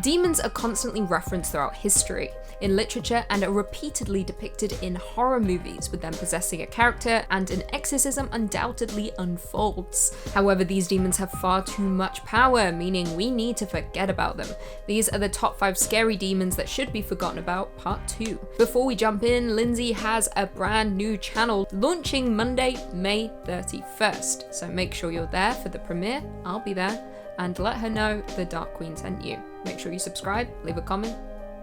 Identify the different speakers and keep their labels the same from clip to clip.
Speaker 1: Demons are constantly referenced throughout history, in literature, and are repeatedly depicted in horror movies, with them possessing a character, and an exorcism undoubtedly unfolds. However, these demons have far too much power, meaning we need to forget about them. These are the top 5 scary demons that should be forgotten about, part 2. Before we jump in, Lindsay has a brand new channel launching Monday, May 31st, so make sure you're there for the premiere. I'll be there, and let her know the Dark Queen sent you. Make sure you subscribe, leave a comment,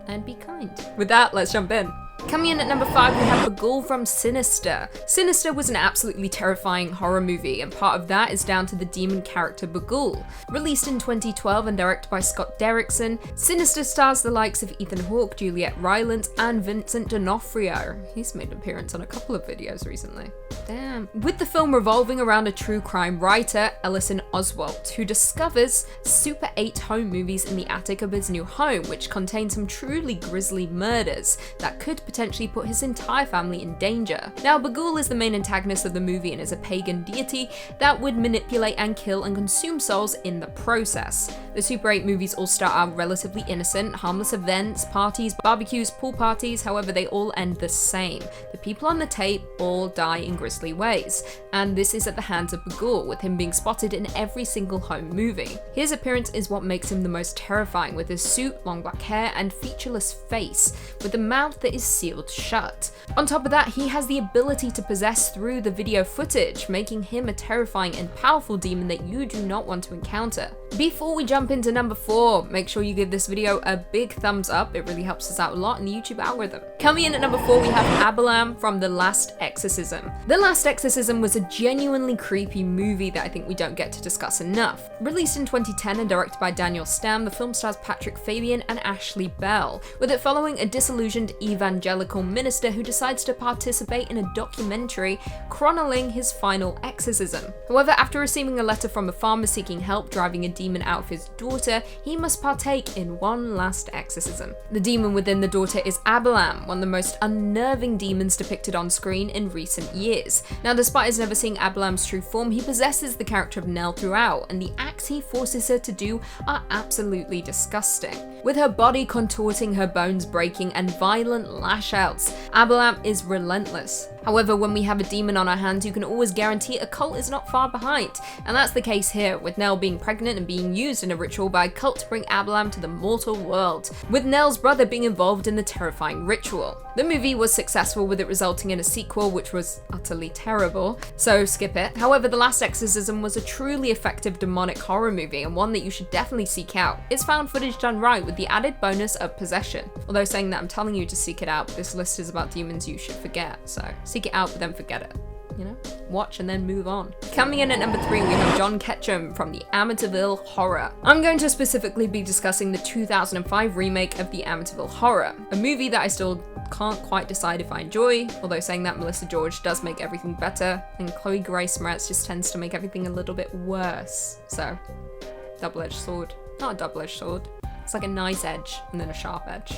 Speaker 1: and be kind. With that, let's jump in. Coming in at number 5, we have Bughuul from Sinister. Sinister was an absolutely terrifying horror movie, and part of that is down to the demon character Bughuul. Released in 2012 and directed by Scott Derrickson, Sinister stars the likes of Ethan Hawke, Juliet Rylance, and Vincent D'Onofrio. He's made an appearance on a couple of videos recently. Damn. With the film revolving around a true crime writer, Ellison Oswalt, who discovers Super 8 home movies in the attic of his new home, which contain some truly grisly murders that could potentially put his entire family in danger. Now, Bughuul is the main antagonist of the movie and is a pagan deity that would manipulate and kill and consume souls in the process. The Super 8 movies all start out relatively innocent, harmless events, parties, barbecues, pool parties, however they all end the same. The people on the tape all die in grisly ways, and this is at the hands of Bughuul, with him being spotted in every single home movie. His appearance is what makes him the most terrifying, with his suit, long black hair, and featureless face, with a mouth that is sealed shut. On top of that, he has the ability to possess through the video footage, making him a terrifying and powerful demon that you do not want to encounter. Before we jump into number 4, make sure you give this video a big thumbs up, it really helps us out a lot in the YouTube algorithm. Coming in at number 4, we have Abalam from The Last Exorcism. The Last Exorcism was a genuinely creepy movie that I think we don't get to discuss enough. Released in 2010 and directed by Daniel Stam, the film stars Patrick Fabian and Ashley Bell, with it following a disillusioned evangelical minister who decides to participate in a documentary chronicling his final exorcism. However, after receiving a letter from a farmer seeking help driving a demon out of his daughter, he must partake in one last exorcism. The demon within the daughter is Abalam, one of the most unnerving demons depicted on screen in recent years. Now, despite us never seeing Abalam's true form, he possesses the character of Nell throughout, and the acts he forces her to do are absolutely disgusting. With her body contorting, her bones breaking, and violent lash outs, Abalam is relentless. However, when we have a demon on our hands, you can always guarantee a cult is not far behind, and that's the case here, with Nell being pregnant and being used in a ritual by a cult to bring Abalam to the mortal world, with Nell's brother being involved in the terrifying ritual. The movie was successful, with it resulting in a sequel which was utterly terrible, so skip it. However, The Last Exorcism was a truly effective demonic horror movie, and one that you should definitely seek out. It's found footage done right, with the added bonus of possession. Although saying that I'm telling you to seek it out, this list is about demons you should forget, so seek it out but then forget it. You know, watch and then move on. Coming in at number 3, we have John Ketcham from the Amityville Horror. I'm going to specifically be discussing the 2005 remake of the Amityville Horror, a movie that I still can't quite decide if I enjoy, although saying that, Melissa George does make everything better, and Chloe Grace Moretz just tends to make everything a little bit worse. So, double-edged sword. Not a double-edged sword. It's like a nice edge and then a sharp edge.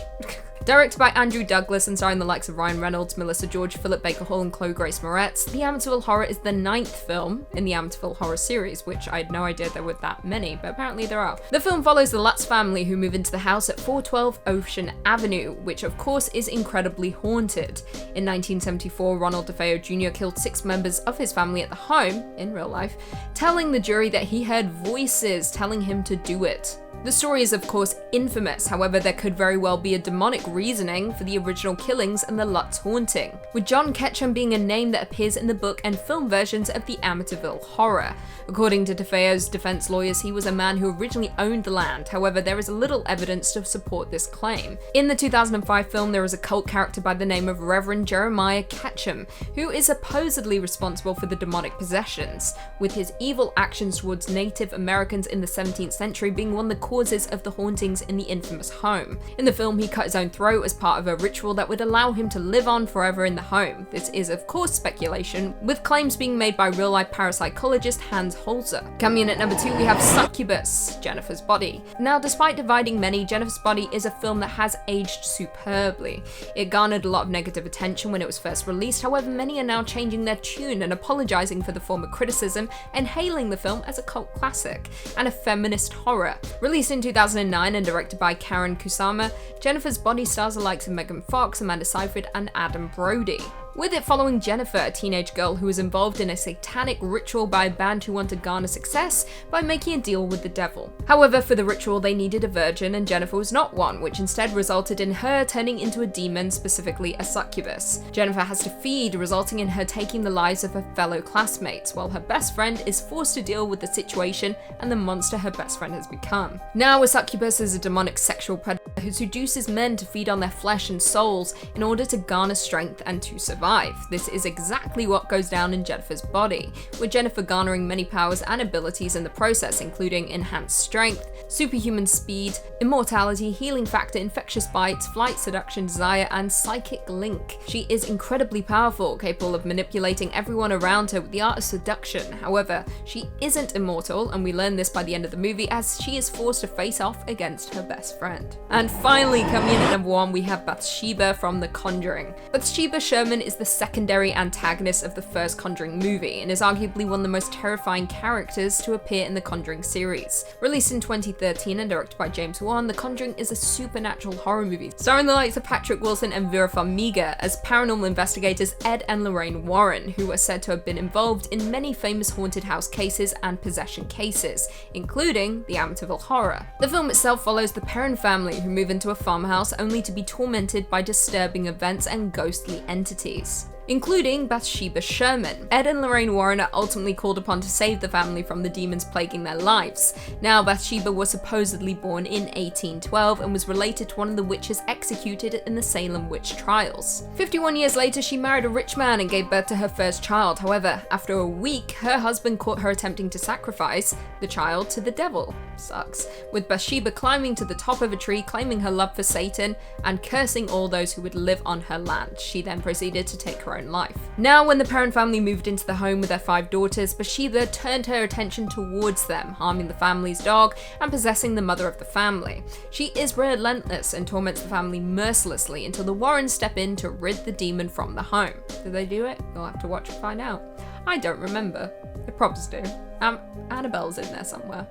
Speaker 1: Directed by Andrew Douglas and starring the likes of Ryan Reynolds, Melissa George, Philip Baker Hall, and Chloe Grace Moretz, The Amityville Horror is the 9th film in the Amityville Horror series, which I had no idea there were that many, but apparently there are. The film follows the Lutz family who move into the house at 412 Ocean Avenue, which of course is incredibly haunted. In 1974, Ronald DeFeo Jr. killed 6 members of his family at the home, in real life, telling the jury that he heard voices telling him to do it. The story is of course infamous, however there could very well be a demonic reasoning for the original killings and the Lutz haunting, with John Ketcham being a name that appears in the book and film versions of the Amityville Horror. According to DeFeo's defense lawyers, he was a man who originally owned the land, however there is little evidence to support this claim. In the 2005 film, there is a cult character by the name of Reverend Jeremiah Ketcham, who is supposedly responsible for the demonic possessions, with his evil actions towards Native Americans in the 17th century being one of the causes of the hauntings in the infamous home. In the film, he cut his own throat throat as part of a ritual that would allow him to live on forever in the home. This is of course speculation, with claims being made by real-life parapsychologist Hans Holzer. Coming in at number 2 we have Succubus, Jennifer's Body. Now despite dividing many, Jennifer's Body is a film that has aged superbly. It garnered a lot of negative attention when it was first released, however many are now changing their tune and apologising for the former criticism and hailing the film as a cult classic and a feminist horror. Released in 2009 and directed by Karen Kusama, Jennifer's Body stars the likes of Megan Fox, Amanda Seyfried and Adam Brody, with it following Jennifer, a teenage girl who was involved in a satanic ritual by a band who wanted to garner success by making a deal with the devil. However, for the ritual they needed a virgin and Jennifer was not one, which instead resulted in her turning into a demon, specifically a succubus. Jennifer has to feed, resulting in her taking the lives of her fellow classmates, while her best friend is forced to deal with the situation and the monster her best friend has become. Now, a succubus is a demonic sexual predator who seduces men to feed on their flesh and souls in order to garner strength and to survive. This is exactly what goes down in Jennifer's Body, with Jennifer garnering many powers and abilities in the process, including enhanced strength, superhuman speed, immortality, healing factor, infectious bites, flight, seduction, desire, and psychic link. She is incredibly powerful, capable of manipulating everyone around her with the art of seduction. However, she isn't immortal, and we learn this by the end of the movie as she is forced to face off against her best friend. And finally, coming in at number 1, we have Bathsheba from The Conjuring. Bathsheba Sherman is the secondary antagonist of the first Conjuring movie and is arguably one of the most terrifying characters to appear in the Conjuring series. Released in 2013 and directed by James Wan, The Conjuring is a supernatural horror movie starring the likes of Patrick Wilson and Vera Farmiga as paranormal investigators Ed and Lorraine Warren, who are said to have been involved in many famous haunted house cases and possession cases, including the Amityville horror. The film itself follows the Perron family, who move into a farmhouse only to be tormented by disturbing events and ghostly entities, including Bathsheba Sherman. Ed and Lorraine Warren are ultimately called upon to save the family from the demons plaguing their lives. Now, Bathsheba was supposedly born in 1812 and was related to one of the witches executed in the Salem witch trials. 51 years later, she married a rich man and gave birth to her first child. However, after a week, her husband caught her attempting to sacrifice the child to the devil. Sucks. With Bathsheba climbing to the top of a tree, claiming her love for Satan, and cursing all those who would live on her land. She then proceeded to take her own life. Now, when the Perron family moved into the home with their 5 daughters, Bathsheba turned her attention towards them, harming the family's dog and possessing the mother of the family. She is relentless and torments the family mercilessly until the Warrens step in to rid the demon from the home. Did they do it? You'll have to watch and find out. I don't remember. The props do. Annabelle's in there somewhere.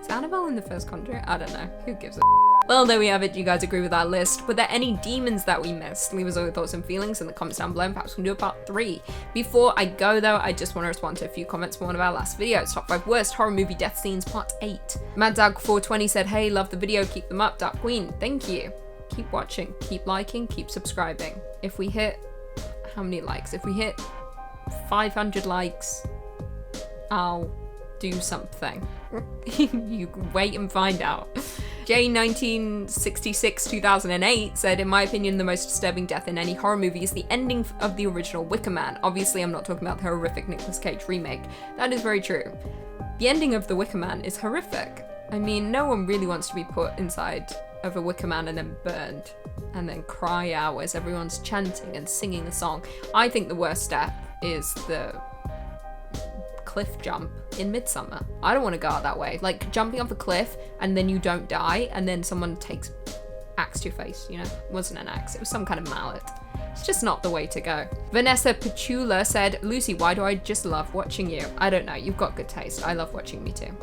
Speaker 1: Is Annabelle in the first Conjuring? I don't know. Who gives a Well, there we have it. Do you guys agree with our list? Were there any demons that we missed? Leave us all your thoughts and feelings in the comments down below, and perhaps we can do a part 3. Before I go though, I just want to respond to a few comments from one of our last videos. Top 5 worst horror movie death scenes, part 8. MadDog420 said, hey, love the video, keep them up. Dark Queen, thank you. Keep watching, keep liking, keep subscribing. If we hit, how many likes? If we hit 500 likes, I'll do something. You can wait and find out. J1966-2008 said, in my opinion, the most disturbing death in any horror movie is the ending of the original Wicker Man. Obviously, I'm not talking about the horrific Nicolas Cage remake. That is very true. The ending of the Wicker Man is horrific. I mean, no one really wants to be put inside of a Wicker Man and then burned and then cry out as everyone's chanting and singing a song. I think the worst death is the cliff jump in Midsummer. I don't want to go out that way. Like, jumping off a cliff and then you don't die and then someone takes axe to your face, you know? It wasn't an axe, it was some kind of mallet. It's just not the way to go. Vanessa Pachula said, Lucy, why do I just love watching you? I don't know, you've got good taste. I love watching me too.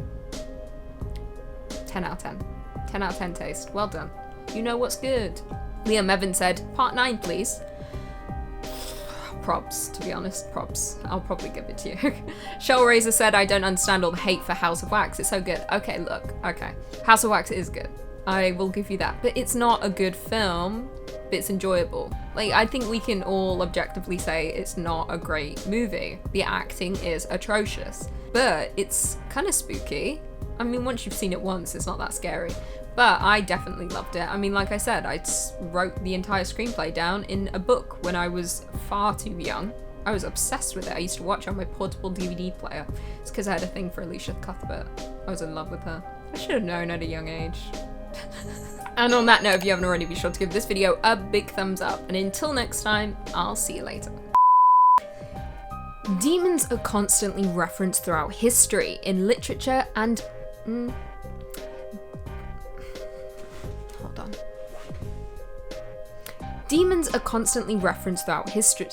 Speaker 1: 10 out of 10. 10 out of 10 taste. Well done. You know what's good. Liam Evans said, part 9 please. Props, to be honest, props. I'll probably give it to you. Shell Razor said, I don't understand all the hate for House of Wax. It's so good. Okay, look, okay. House of Wax is good. I will give you that. But it's not a good film, but it's enjoyable. Like, I think we can all objectively say it's not a great movie. The acting is atrocious, but it's kind of spooky. I mean, once you've seen it once, it's not that scary. But I definitely loved it. I mean, like I said, I wrote the entire screenplay down in a book when I was far too young. I was obsessed with it. I used to watch it on my portable DVD player. It's because I had a thing for Alicia Cuthbert. I was in love with her. I should have known at a young age. And on that note, if you haven't already, be sure to give this video a big thumbs up. And until next time, I'll see you later. Demons are constantly referenced throughout history, in literature and... Hold on. Demons are constantly referenced throughout history...